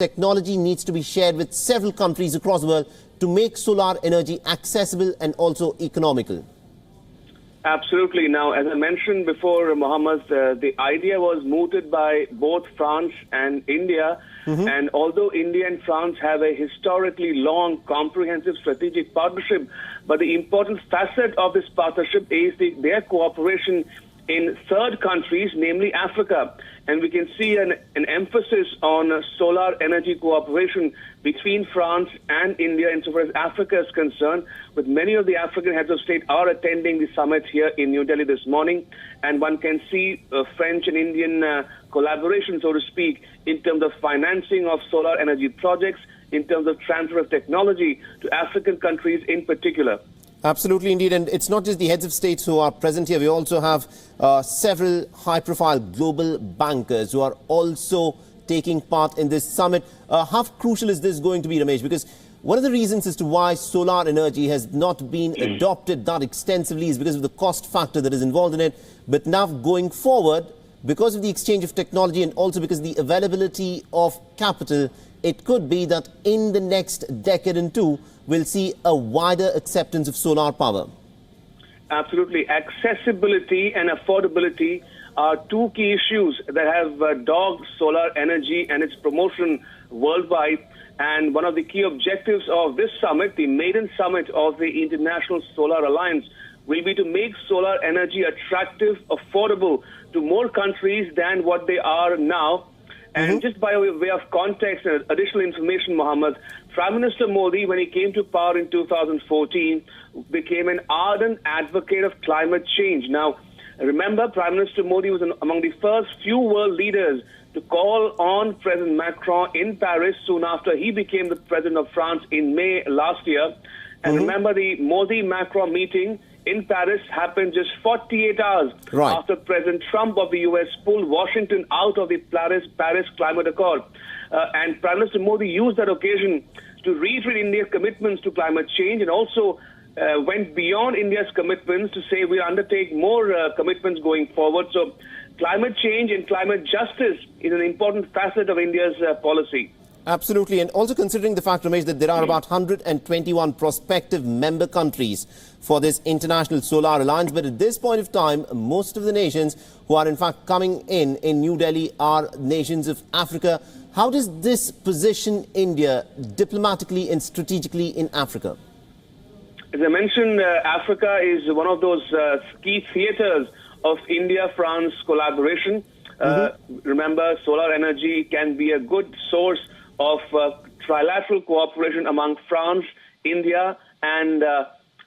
technology needs to be shared with several countries across the world to make solar energy accessible and also economical. Absolutely. Now, as I mentioned before, Mohammed, the idea was mooted by both France and India. And although India and France have a historically long, comprehensive strategic partnership, but the important facet of this partnership is their cooperation in third countries, namely Africa. And we can see an emphasis on solar energy cooperation between France and India insofar as Africa is concerned, with many of the African heads of state are attending the summit here in New Delhi this morning. And one can see French and Indian collaboration, so to speak, in terms of financing of solar energy projects, in terms of transfer of technology to African countries in particular. Absolutely, indeed. And it's not just the heads of states who are present here. We also have several high-profile global bankers who are also taking part in this summit. How crucial is this going to be, Ramesh? Because one of the reasons as to why solar energy has not been adopted that extensively is because of the cost factor that is involved in it. But now going forward, because of the exchange of technology and also because of the availability of capital, it could be that in the next decade and two, we'll see a wider acceptance of solar power. Absolutely. Accessibility and affordability are two key issues that have dogged solar energy and its promotion worldwide. And one of the key objectives of this summit, the maiden summit of the International Solar Alliance, will be to make solar energy attractive, affordable to more countries than what they are now. And just by way of context and additional information, Mohammed, Prime Minister Modi, when he came to power in 2014, became an ardent advocate of climate change. Now, remember, Prime Minister Modi was among the first few world leaders to call on President Macron in Paris soon after he became the President of France in May last year. And remember, the Modi-Macron meeting in Paris happened just 48 hours after President Trump of the U.S. pulled Washington out of the Paris Climate Accord. And Prime Minister Modi used that occasion to reiterate India's commitments to climate change and also went beyond India's commitments to say we'll undertake more commitments going forward. So climate change and climate justice is an important facet of India's policy. Absolutely. And also considering the fact, Ramesh, that there are about 121 prospective member countries for this International Solar Alliance. But at this point of time, most of the nations who are in fact coming in New Delhi are nations of Africa. How does this position India diplomatically and strategically in Africa? As I mentioned, Africa is one of those key theaters of India-France collaboration. Remember, solar energy can be a good source of trilateral cooperation among France, India, and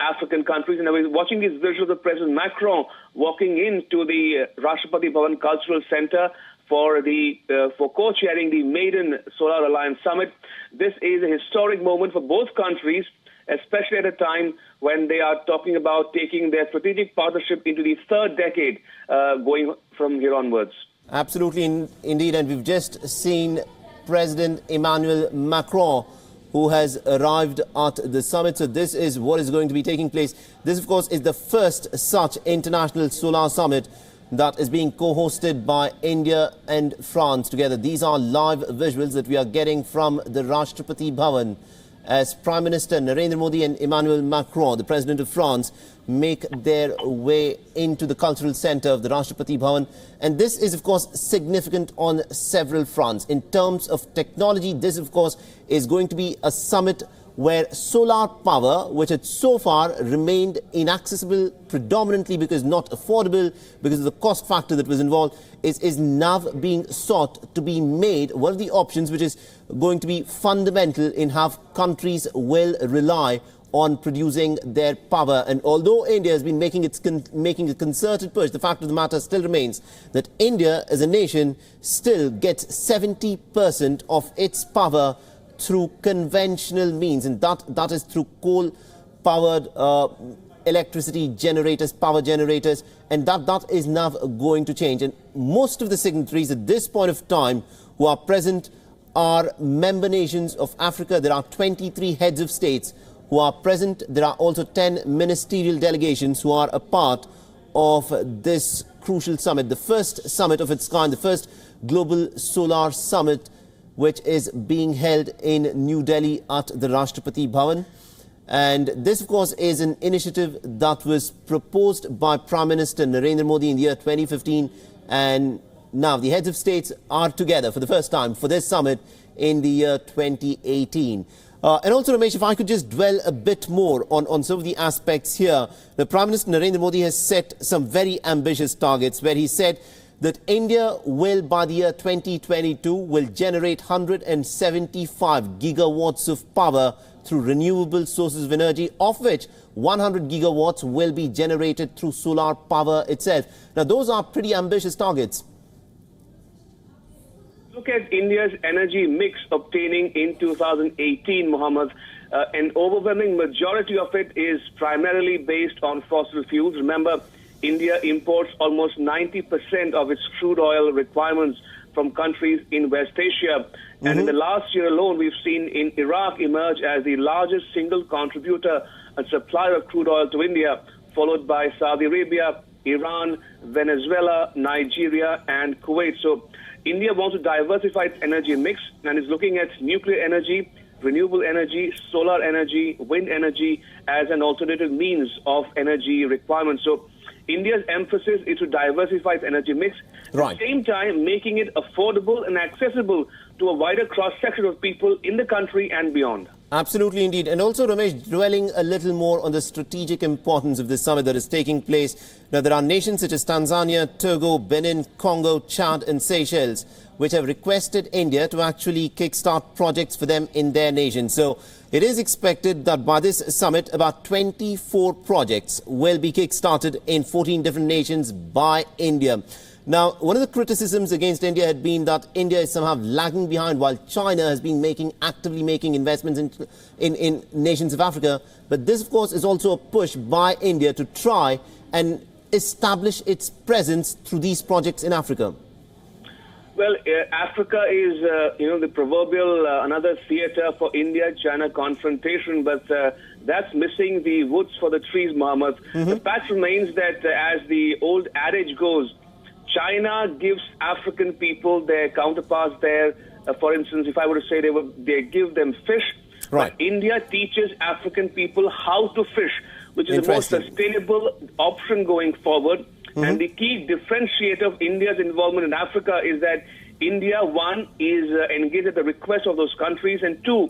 African countries. And I was watching these visuals of President Macron walking into the Rashtrapati Bhavan Cultural Center for co-chairing the maiden Solar Alliance Summit. This is a historic moment for both countries, especially at a time when they are talking about taking their strategic partnership into the third decade, going from here onwards. Absolutely, indeed. And we've just seen President Emmanuel Macron, who has arrived at the summit. So this is what is going to be taking place. This, of course, is the first such international solar summit that is being co-hosted by India and France together. These are live visuals that we are getting from the Rashtrapati Bhavan as Prime Minister Narendra Modi and Emmanuel Macron, the President of France, make their way into the cultural centre of the Rashtrapati Bhavan. And this is, of course, significant on several fronts. In terms of technology, this, of course, is going to be a summit where solar power, which had so far remained inaccessible predominantly because not affordable, because of the cost factor that was involved, is now being sought to be made one of the options which is going to be fundamental in how countries will rely on producing their power. And although India has been making a concerted push, the fact of the matter still remains that India as a nation still gets 70% of its power through conventional means, and that is through coal-powered electricity generators, power generators, and that is now going to change. And most of the signatories at this point of time who are present are member nations of Africa. There are 23 heads of states who are present. There are also 10 ministerial delegations who are a part of this crucial summit, the first summit of its kind, the first global solar summit which is being held in New Delhi at the Rashtrapati Bhavan. And this, of course, is an initiative that was proposed by Prime Minister Narendra Modi in the year 2015. And now the heads of states are together for the first time for this summit in the year 2018. And also, Ramesh, if I could just dwell a bit more on some of the aspects here. The Prime Minister Narendra Modi has set some very ambitious targets where he said that India will, by the year 2022, will generate 175 gigawatts of power through renewable sources of energy, of which 100 gigawatts will be generated through solar power itself. Now, those are pretty ambitious targets. Look at India's energy mix obtaining in 2018, Mohammed. An overwhelming majority of it is primarily based on fossil fuels. Remember, India imports almost 90% of its crude oil requirements from countries in West Asia. And in the last year alone, we've seen in Iraq emerge as the largest single contributor and supplier of crude oil to India, followed by Saudi Arabia, Iran, Venezuela, Nigeria, and Kuwait. So India wants to diversify its energy mix and is looking at nuclear energy, renewable energy, solar energy, wind energy as an alternative means of energy requirements. So India's emphasis is to diversify its energy mix, at the same time making it affordable and accessible to a wider cross-section of people in the country and beyond. Absolutely, indeed. And also, Ramesh, dwelling a little more on the strategic importance of this summit that is taking place. Now, there are nations such as Tanzania, Togo, Benin, Congo, Chad and Seychelles, which have requested India to actually kickstart projects for them in their nation. So it is expected that by this summit, about 24 projects will be kickstarted in 14 different nations by India. Now, one of the criticisms against India had been that India is somehow lagging behind while China has been actively making investments in nations of Africa. But this, of course, is also a push by India to try and establish its presence through these projects in Africa. Well, Africa is, the proverbial another theater for India-China confrontation, but that's missing the woods for the trees, Mohammed. The fact remains that, as the old adage goes, China gives African people their counterparts there. For instance, if I were to say they give them fish, right. But India teaches African people how to fish, which is the most sustainable option going forward. And the key differentiator of India's involvement in Africa is that India, one, is engaged at the request of those countries, and two,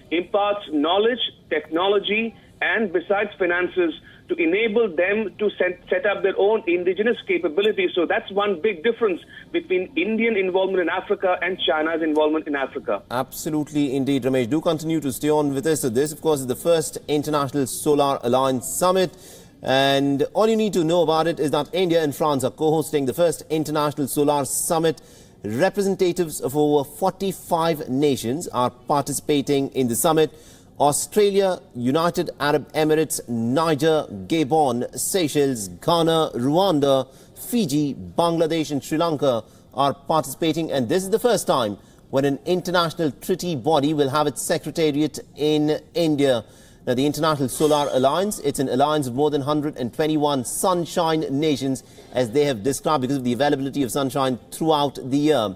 imparts knowledge, technology, and besides finances, to enable them to set up their own indigenous capabilities. So that's one big difference between Indian involvement in Africa and China's involvement in Africa. Absolutely, indeed, Ramesh. Do continue to stay on with us. So this, of course, is the first International Solar Alliance Summit. And all you need to know about it is that India and France are co-hosting the first International Solar Summit. Representatives of over 45 nations are participating in the summit. Australia, United Arab Emirates, Niger, Gabon, Seychelles, Ghana, Rwanda, Fiji, Bangladesh and Sri Lanka are participating. And this is the first time when an international treaty body will have its secretariat in India. Now, the International Solar Alliance, it's an alliance of more than 121 sunshine nations, as they have described, because of the availability of sunshine throughout the year.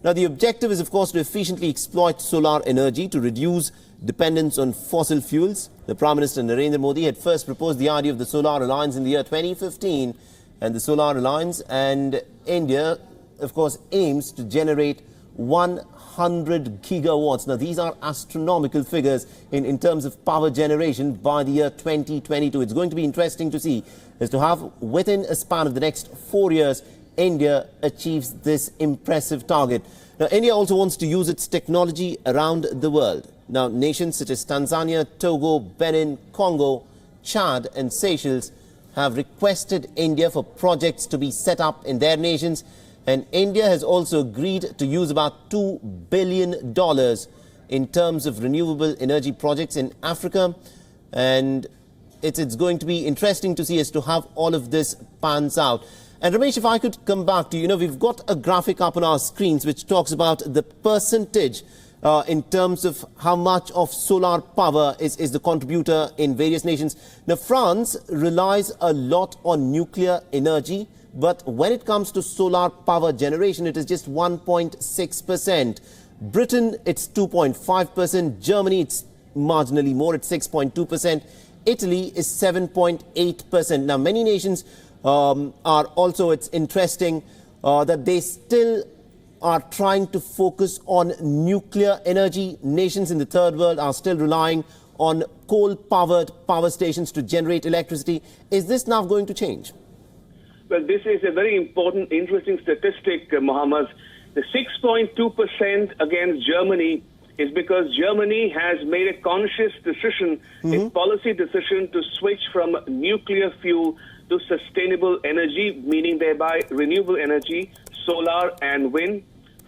Now, the objective is, of course, to efficiently exploit solar energy to reduce dependence on fossil fuels. The Prime Minister Narendra Modi had first proposed the idea of the Solar Alliance in the year 2015. And the Solar Alliance and India, of course, aims to generate 100 gigawatts. Now, these are astronomical figures in terms of power generation by the year 2022. It's going to be interesting to see as to how, within a span of the next 4 years, India achieves this impressive target. Now, India also wants to use its technology around the world. Now, nations such as Tanzania, Togo, Benin, Congo, Chad and Seychelles have requested India for projects to be set up in their nations. And India has also agreed to use about $2 billion in terms of renewable energy projects in Africa. And it's going to be interesting to see as to how all of this pans out. And Ramesh, if I could come back to you, we've got a graphic up on our screens which talks about the percentage in terms of how much of solar power is the contributor in various nations. Now, France relies a lot on nuclear energy, but when it comes to solar power generation, it is just 1.6%. Britain, it's 2.5%. Germany, it's marginally more, it's 6.2%. Italy is 7.8%. Now, many nations are also, it's interesting that they still are trying to focus on nuclear energy. Nations in the third world are still relying on coal-powered power stations to generate electricity. Is this now going to change? Well, this is a very important, interesting statistic, Mohammed. The 6.2% against Germany is because Germany has made a conscious decision, a policy decision to switch from nuclear fuel to sustainable energy, meaning thereby renewable energy, solar and wind.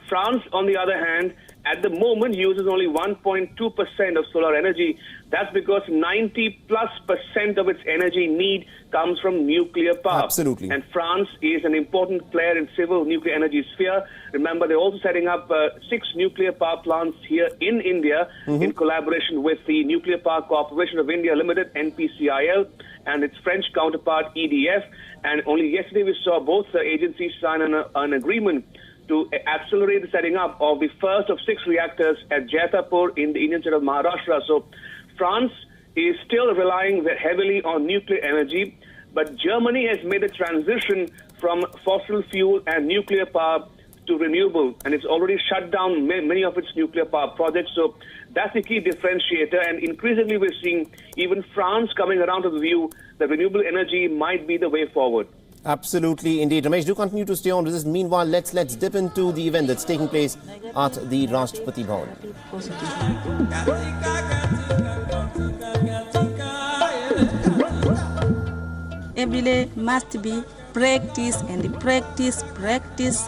France, on the other hand, at the moment uses only 1.2% of solar energy. That's because 90+% of its energy need comes from nuclear power. Absolutely. And France is an important player in civil nuclear energy sphere. Remember, they're also setting up 6 nuclear power plants here in India in collaboration with the Nuclear Power Corporation of India Limited, NPCIL, and its French counterpart, EDF. And only yesterday we saw both agencies sign an agreement to accelerate the setting up of the first of 6 reactors at Jaitapur in the Indian state of Maharashtra. So France is still relying heavily on nuclear energy, but Germany has made a transition from fossil fuel and nuclear power to renewable, and it's already shut down many of its nuclear power projects. So that's the key differentiator, and increasingly we're seeing even France coming around to the view that renewable energy might be the way forward. Absolutely, indeed. Ramesh, do continue to stay on with this. Meanwhile, let's dip into the event that's taking place at the Rashtrapati Bhavan. Every day must be practice and practice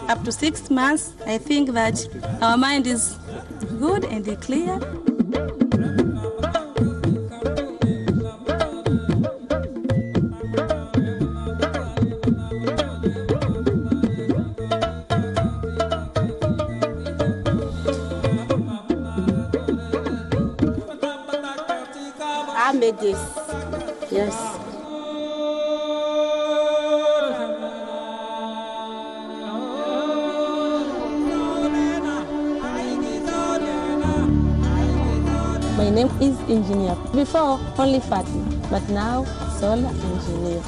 up to 6 months. I think that our mind is good and clear. I made this. Yes. My name is Engineer. Before, only Fatty, but now Solar Engineer.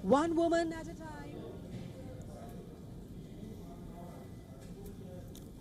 One woman at a time.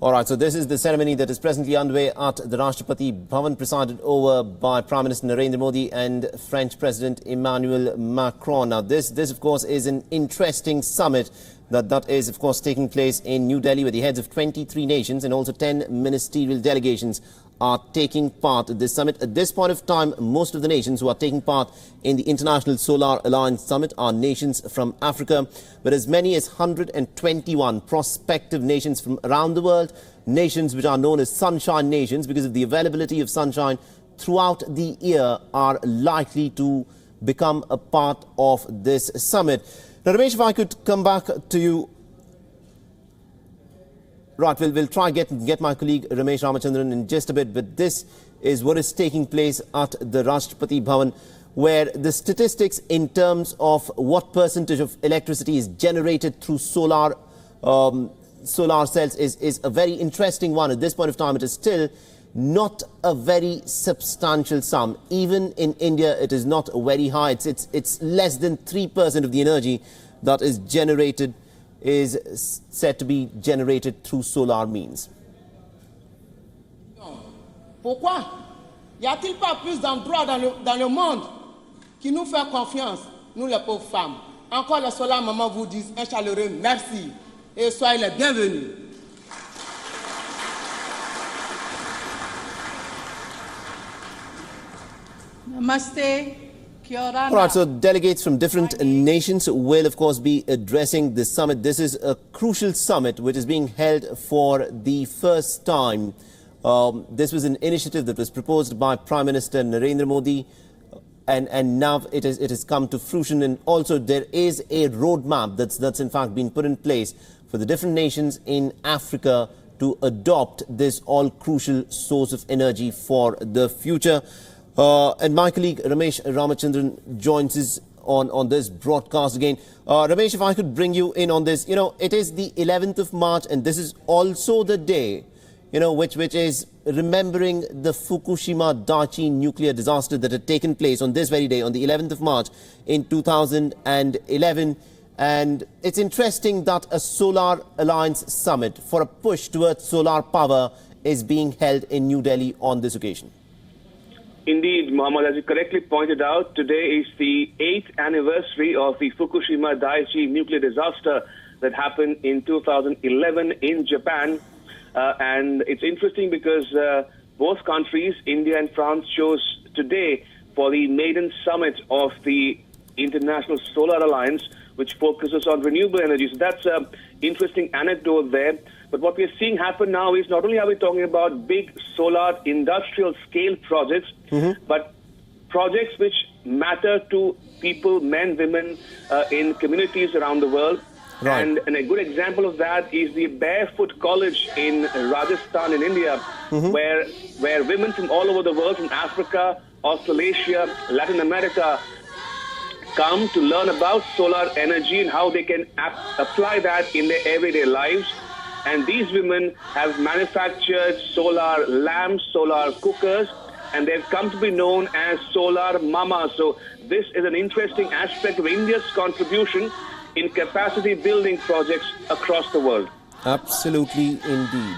All right, so this is the ceremony that is presently underway at the Rashtrapati Bhavan, presided over by Prime Minister Narendra Modi and French President Emmanuel Macron. Now, this of course, is an interesting summit that is, of course, taking place in New Delhi, where the heads of 23 nations and also 10 ministerial delegations are taking part at this summit. At this point of time, most of the nations who are taking part in the International Solar Alliance Summit are nations from Africa, but as many as 121 prospective nations from around the world, nations which are known as sunshine nations because of the availability of sunshine throughout the year, are likely to become a part of this summit. Now, Ramesh, if I could come back to you. Right, we'll try get my colleague Ramesh Ramachandran in just a bit, but this is what is taking place at the Rashtrapati Bhavan, where the statistics in terms of what percentage of electricity is generated through solar cells is a very interesting one. At this point of time, it is still not a very substantial sum. Even in India, it is not very high. It's less than 3% of the energy that is generated is said to be generated through solar means. Pourquoi? Y a-t-il pas plus d'endroits dans le monde qui nous fait confiance, nous les pauvres femmes? Encore les solar maman vous disent un chaleureux merci et soyez les bienvenus. Namaste, All right, so delegates from different nations will, of course, be addressing this summit. This is a crucial summit which is being held for the first time. This was an initiative that was proposed by Prime Minister Narendra Modi, and now it has come to fruition. And also there is a roadmap that's in fact been put in place for the different nations in Africa to adopt this all-crucial source of energy for the future. And my colleague Ramesh Ramachandran joins us on this broadcast again. Ramesh, if I could bring you in on this. It is the 11th of March, and this is also the day, which is remembering the Fukushima Daiichi nuclear disaster that had taken place on this very day, on the 11th of March in 2011. And it's interesting that a Solar Alliance summit for a push towards solar power is being held in New Delhi on this occasion. Indeed, Mohammed, as you correctly pointed out, today is the 8th anniversary of the Fukushima Daiichi nuclear disaster that happened in 2011 in Japan. And it's interesting because both countries, India and France, chose today for the maiden summit of the International Solar Alliance, which focuses on renewable energy. So that's an interesting anecdote there. But what we're seeing happen now is not only are we talking about big solar industrial scale projects, but projects which matter to people, men, women, in communities around the world. Right. And a good example of that is the Barefoot College in Rajasthan in India, where women from all over the world, from Africa, Australasia, Latin America, come to learn about solar energy and how they can apply that in their everyday lives. And these women have manufactured solar lamps, solar cookers, and they've come to be known as solar mamas. So this is an interesting aspect of India's contribution in capacity building projects across the world. Absolutely, indeed.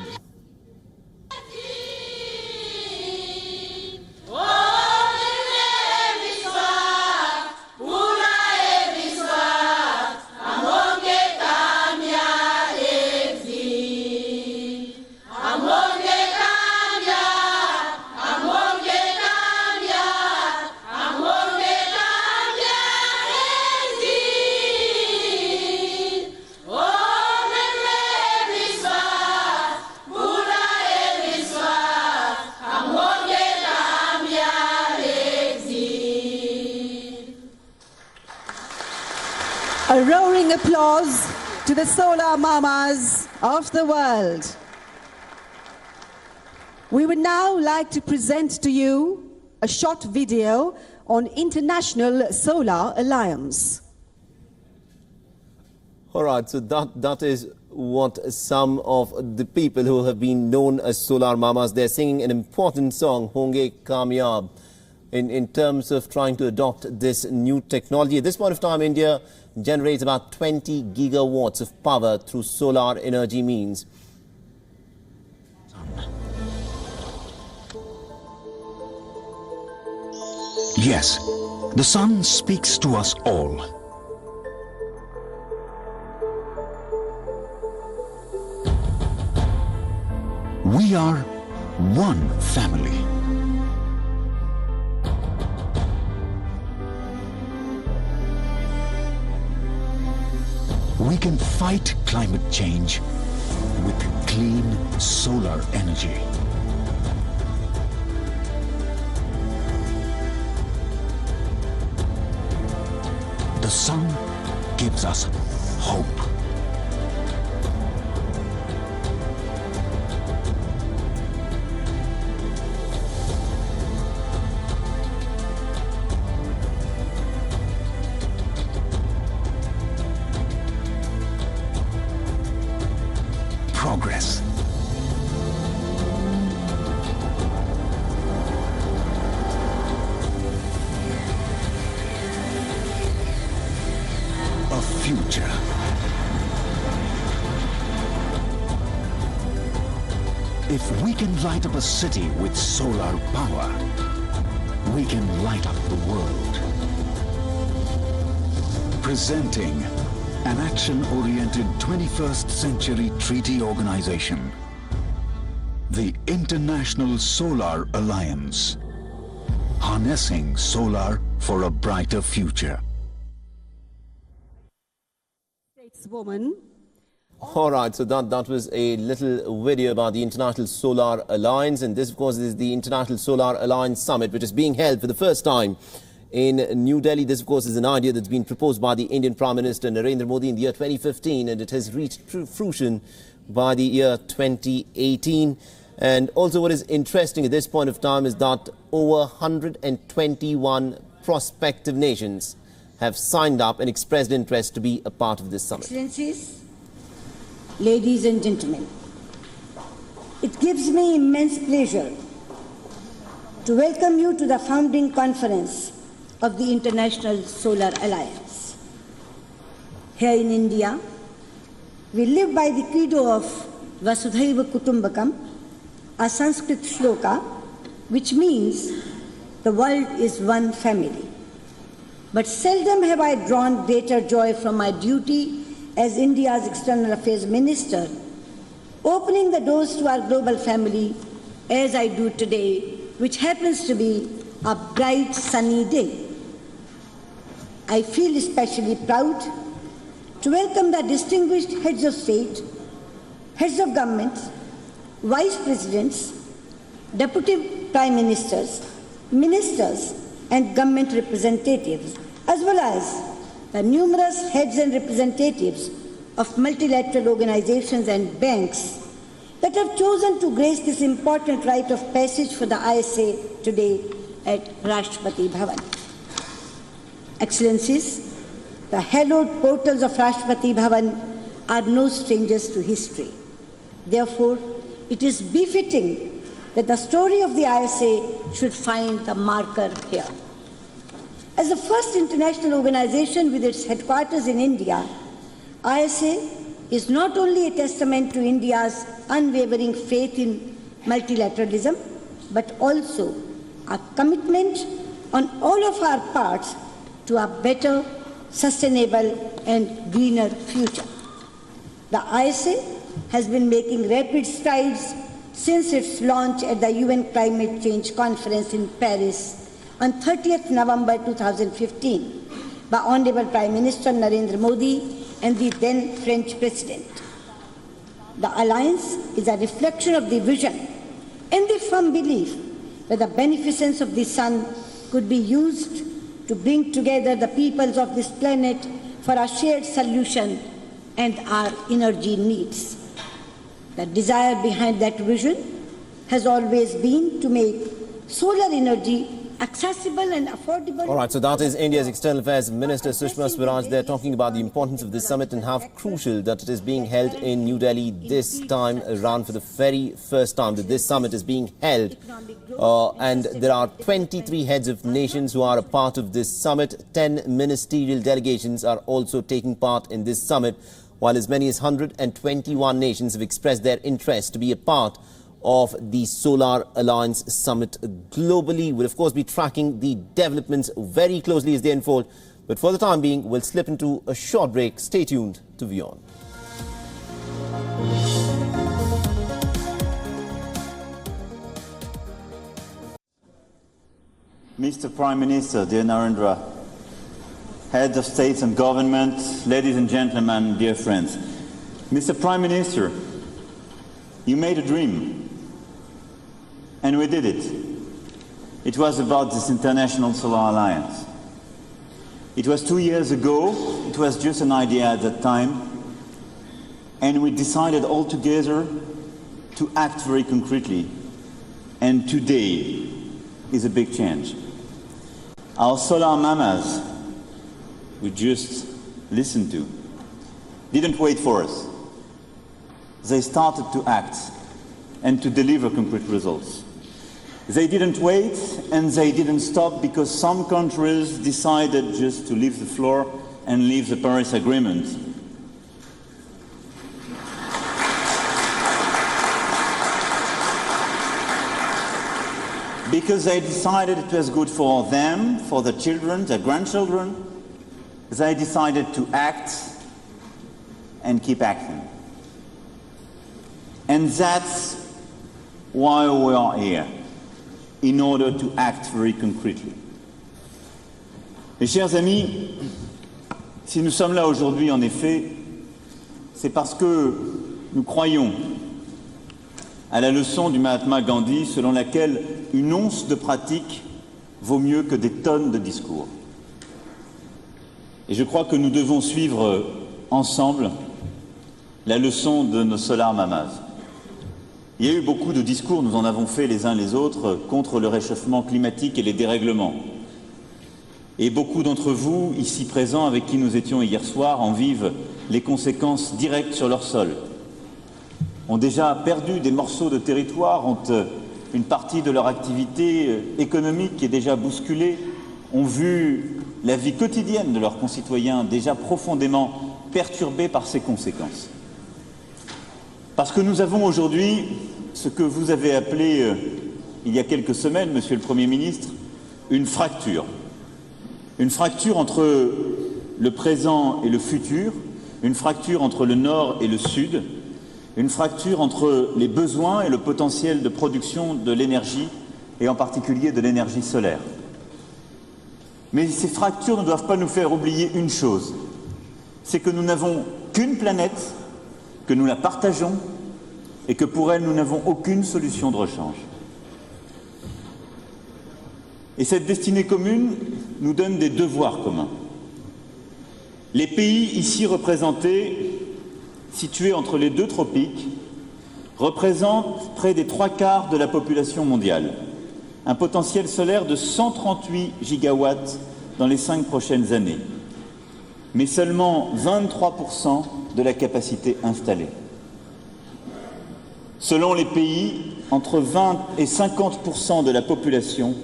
A roaring applause to the solar mamas of the world. We would now like to present to you a short video on International Solar Alliance. All right, so that is what some of the people who have been known as solar mamas, they're singing an important song, Honge Kamyab, in terms of trying to adopt this new technology. At this point of time, India generates about 20 gigawatts of power through solar energy means. Yes, the sun speaks to us all. We are one family. We can fight climate change with clean solar energy. The sun gives us hope. Progress. A future. If we can light up a city with solar power, we can light up the world. Presenting an action-oriented 21st century treaty organization, the International Solar Alliance, harnessing solar for a brighter future. Stateswoman. All right, so that was a little video about the International Solar Alliance, and this, of course, is the International Solar Alliance Summit, which is being held for the first time in New Delhi. This, of course, is an idea that's been proposed by the Indian Prime Minister Narendra Modi in the year 2015, and it has reached fruition by the year 2018. And also what is interesting at this point of time is that over 121 prospective nations have signed up and expressed interest to be a part of this summit. Excellencies, ladies and gentlemen, it gives me immense pleasure to welcome you to the founding conference of the International Solar Alliance. Here in India, we live by the credo of Vasudhaiva Kutumbakam, a Sanskrit shloka, which means the world is one family. But seldom have I drawn greater joy from my duty as India's External Affairs Minister, opening the doors to our global family as I do today, which happens to be a bright sunny day. I feel especially proud to welcome the distinguished heads of state, heads of government, vice presidents, deputy prime ministers, ministers and government representatives, as well as the numerous heads and representatives of multilateral organizations and banks that have chosen to grace this important rite of passage for the ISA today at Rashtrapati Bhavan. Excellencies, the hallowed portals of Rashtrapati Bhavan are no strangers to history. Therefore, it is befitting that the story of the ISA should find the marker here. As the first international organization with its headquarters in India, ISA is not only a testament to India's unwavering faith in multilateralism, but also a commitment on all of our parts to a better, sustainable and greener future. The ISA has been making rapid strides since its launch at the UN Climate Change Conference in Paris on 30th November 2015 by Honorable Prime Minister Narendra Modi and the then French President. The alliance is a reflection of the vision and the firm belief that the beneficence of the sun could be used to bring together the peoples of this planet for a shared solution and our energy needs. The desire behind that vision has always been to make solar energy accessible and affordable. All right, so that is India's External Affairs Minister Sushma Swaraj. They're talking about the importance of this summit and how crucial that it is being held in New Delhi this time around for the very first time that this summit is being held. And there are 23 heads of nations who are a part of this summit. 10 ministerial delegations are also taking part in this summit, while as many as 121 nations have expressed their interest to be a part of the Solar Alliance Summit globally. We'll, of course, be tracking the developments very closely as they unfold. But for the time being, we'll slip into a short break. Stay tuned to WION. Mr. Prime Minister, dear Narendra, heads of states and government, ladies and gentlemen, dear friends. Mr. Prime Minister, you made a dream. And we did it. It was about this International Solar Alliance. It was 2 years ago. It was just an idea at that time. And we decided all together to act very concretely. And today is a big change. Our solar mamas we just listened to didn't wait for us. They started to act and to deliver concrete results. They didn't wait and they didn't stop because some countries decided just to leave the floor and leave the Paris Agreement. Because they decided it was good for them, for their children, their grandchildren. They decided to act and keep acting. And that's why we are here, in order to act very concretely. Mes chers amis, si nous sommes là aujourd'hui, en effet, c'est parce que nous croyons à la leçon du Mahatma Gandhi selon laquelle une once de pratique vaut mieux que des tonnes de discours. Et je crois que nous devons suivre ensemble la leçon de nos solar mamas. Il y a eu beaucoup de discours, nous en avons fait les uns les autres, contre le réchauffement climatique et les dérèglements. Et beaucoup d'entre vous, ici présents, avec qui nous étions hier soir, en vivent les conséquences directes sur leur sol. Ont déjà perdu des morceaux de territoire, ont une partie de leur activité économique qui est déjà bousculée, ont vu la vie quotidienne de leurs concitoyens déjà profondément perturbée par ces conséquences. Parce que nous avons aujourd'hui ce que vous avez appelé, il y a quelques semaines, Monsieur le Premier ministre, une fracture. Une fracture entre le présent et le futur, une fracture entre le Nord et le Sud, une fracture entre les besoins et le potentiel de production de l'énergie, et en particulier de l'énergie solaire. Mais ces fractures ne doivent pas nous faire oublier une chose, c'est que nous n'avons qu'une planète, que nous la partageons, et que pour elle nous n'avons aucune solution de rechange. Et cette destinée commune nous donne des devoirs communs. Les pays ici représentés, situés entre les deux tropiques, représentent près des 3/4 de la population mondiale, un potentiel solaire de 138 gigawatts dans les 5 prochaines années, mais seulement 23% de la capacité installée. Selon les pays, entre 20 et 50% de la population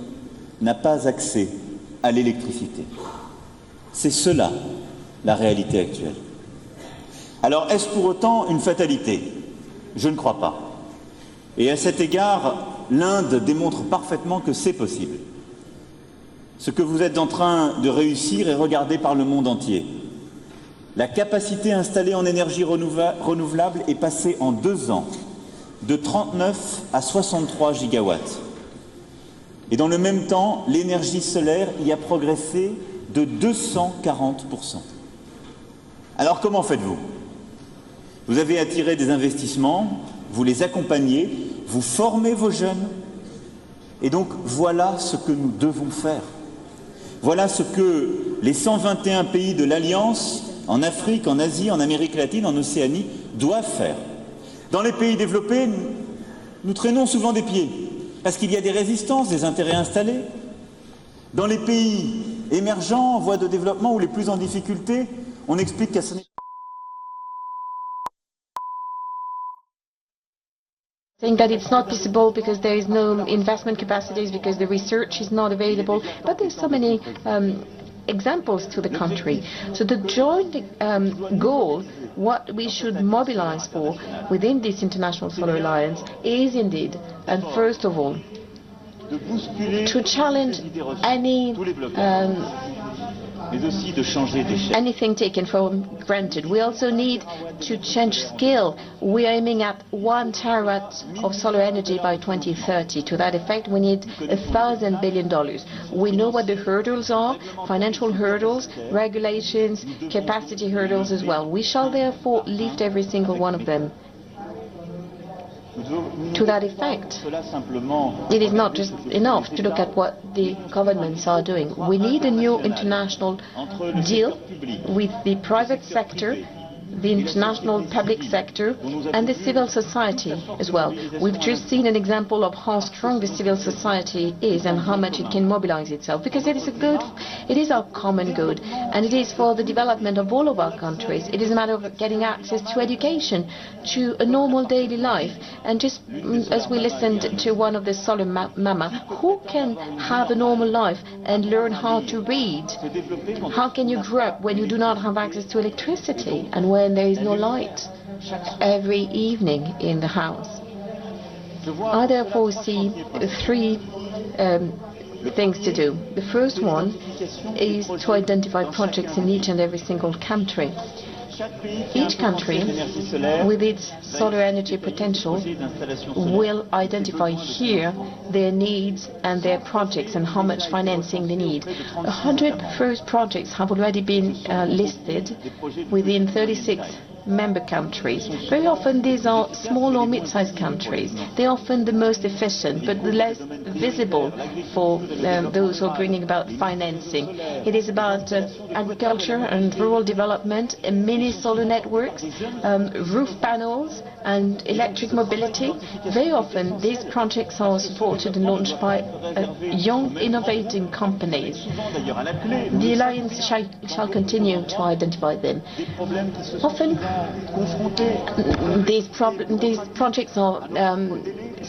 n'a pas accès à l'électricité. C'est cela, la réalité actuelle. Alors, est-ce pour autant une fatalité? Je ne crois pas. Et à cet égard, l'Inde démontre parfaitement que c'est possible. Ce que vous êtes en train de réussir est regardé par le monde entier. La capacité installée en énergie renouvelable est passée en 2 ans de 39 à 63 gigawatts. Et dans le même temps, l'énergie solaire y a progressé de 240%. Alors comment faites-vous? Vous avez attiré des investissements, vous les accompagnez, vous formez vos jeunes. Et donc voilà ce que nous devons faire. Voilà ce que les 121 pays de l'Alliance, en Afrique, en Asie, en Amérique latine, en Océanie, doivent faire. Dans les pays développés, nous traînons souvent des pieds, parce qu'il y a des résistances, des intérêts installés. Dans les pays émergents, en voie de développement ou les plus en difficulté, on explique qu'à ce n'est saying that it's not possible because there is no investment capacities, because the research is not available, but there's so many examples to the country. So the joint goal, what we should mobilize for within this International Solar Alliance is indeed, and first of all, to challenge any anything taken for granted. We also need to change skill. We are aiming at 1 terawatt of solar energy by 2030. To that effect, we need $1,000 billion. We know what the hurdles are, financial hurdles, regulations, capacity hurdles as well. We shall therefore lift every single one of them. To that effect, it is not just enough to look at what the governments are doing. We need a new international deal with the private sector, the international public sector, and the civil society as well. We've just seen an example of how strong the civil society is and how much it can mobilize itself, because it is our common good, and it is for the development of all of our countries. It is a matter of getting access to education, to a normal daily life. And just as we listened to one of the solar mama, who can have a normal life and learn how to read? How can you grow up when you do not have access to electricity and when there is no light every evening in the house? I therefore see 3 things to do. The first one is to identify projects in each and every single country. Each country, with its solar energy potential, will identify here their needs and their projects and how much financing they need. 100 first projects have already been listed within 36 member countries. Very often these are small or mid-sized countries. They're often the most efficient, but the less visible for those who are bringing about financing. It is about agriculture and rural development, mini solar networks, roof panels, and electric mobility. Very often these projects are supported and launched by young innovating companies. The Alliance shall continue to identify them. Often these projects are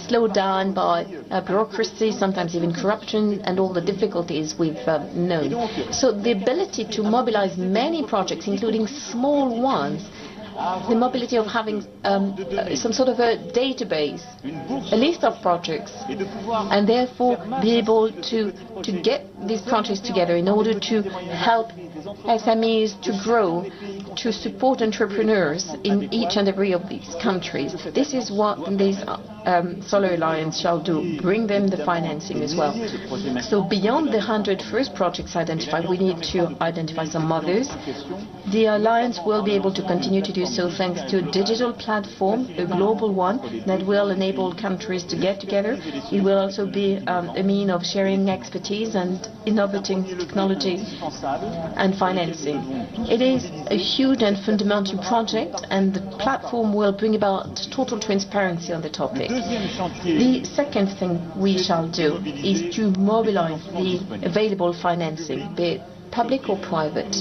slowed down by bureaucracy, sometimes even corruption, and all the difficulties we've known. So the ability to mobilize many projects, including small ones, the mobility of having some sort of a database, a list of projects, and therefore be able to get these projects together in order to help SMEs to grow, to support entrepreneurs in each and every of these countries. This is what this Solar Alliance shall do, bring them the financing as well. So beyond the 100 first projects identified, we need to identify some others. The Alliance will be able to continue to do so thanks to a digital platform, a global one, that will enable countries to get together. It will also be a means of sharing expertise and innovating technology and financing. It is a huge and fundamental project, and the platform will bring about total transparency on the topic. The second thing we shall do is to mobilize the available financing, be it public or private.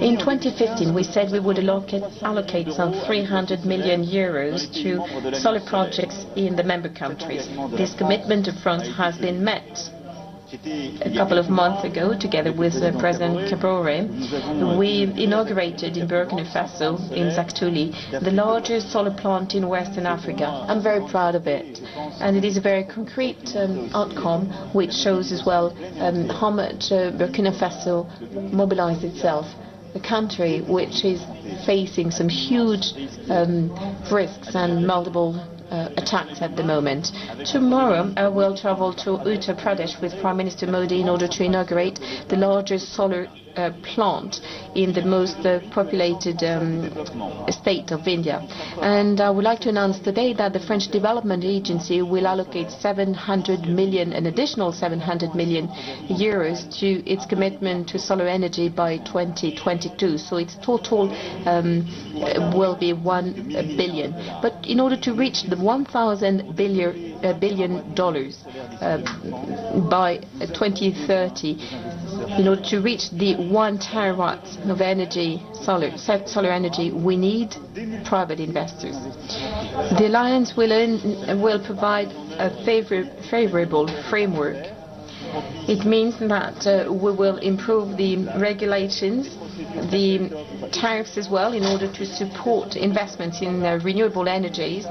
In 2015, we said we would allocate some 300 million euros to solar projects in the member countries. This commitment of France has been met. A couple of months ago, together with President Kabore, we inaugurated in Burkina Faso, in Zaktuli, the largest solar plant in Western Africa. I'm very proud of it. And it is a very concrete outcome, which shows as well how much Burkina Faso mobilized itself. A country which is facing some huge risks and multiple attacks at the moment. Tomorrow I will travel to Uttar Pradesh with Prime Minister Modi in order to inaugurate the largest solar plant in the most populated state of India. And I would like to announce today that the French Development Agency will allocate 700 million, an additional 700 million euros to its commitment to solar energy by 2022. So its total will be 1 billion. But in order to reach the $1,000 billion by 2030, in order to reach the 1 terawatt of energy, solar energy, we need private investors. The Alliance will provide a favorable framework. It means that we will improve the regulations, the tariffs as well, in order to support investments in renewable energies.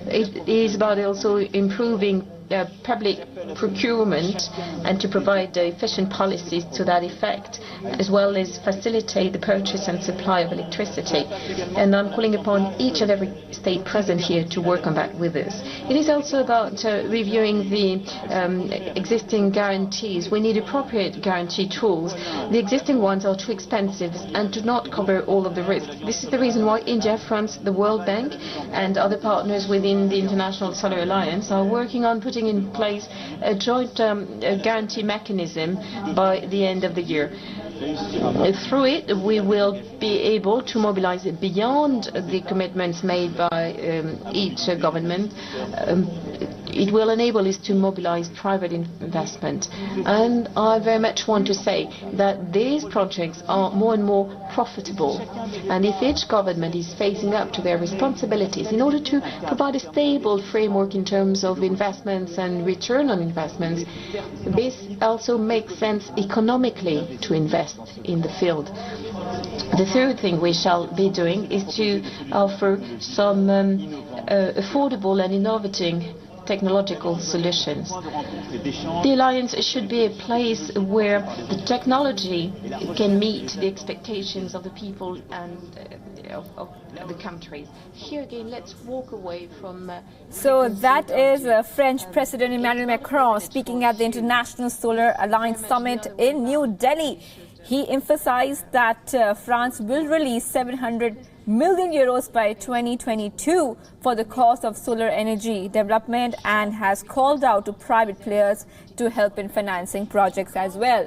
It is about also improving public procurement and to provide efficient policies to that effect, as well as facilitate the purchase and supply of electricity. And I'm calling upon each and every state present here to work on that with us. It is also about reviewing the existing guarantees. We need appropriate guarantee tools. The existing ones are too expensive and do not cover all of the risks. This is the reason why India, France, the World Bank and other partners within the International Solar Alliance are working on putting in place a joint guarantee mechanism by the end of the year. Through it, we will be able to mobilize it beyond the commitments made by each government. It will enable us to mobilize private investment. And I very much want to say that these projects are more and more profitable. And if each government is facing up to their responsibilities in order to provide a stable framework in terms of investments and return on investments, this also makes sense economically to invest in the field. The third thing we shall be doing is to offer some affordable and innovating technological solutions. The alliance should be a place where the technology can meet the expectations of the people and of the countries. Here again, let's walk away from... So that is French President Emmanuel Macron speaking at the International Solar Alliance Summit in New Delhi. He emphasized that France will release 700 million euros by 2022 for the cost of solar energy development and has called out to private players to help in financing projects as well.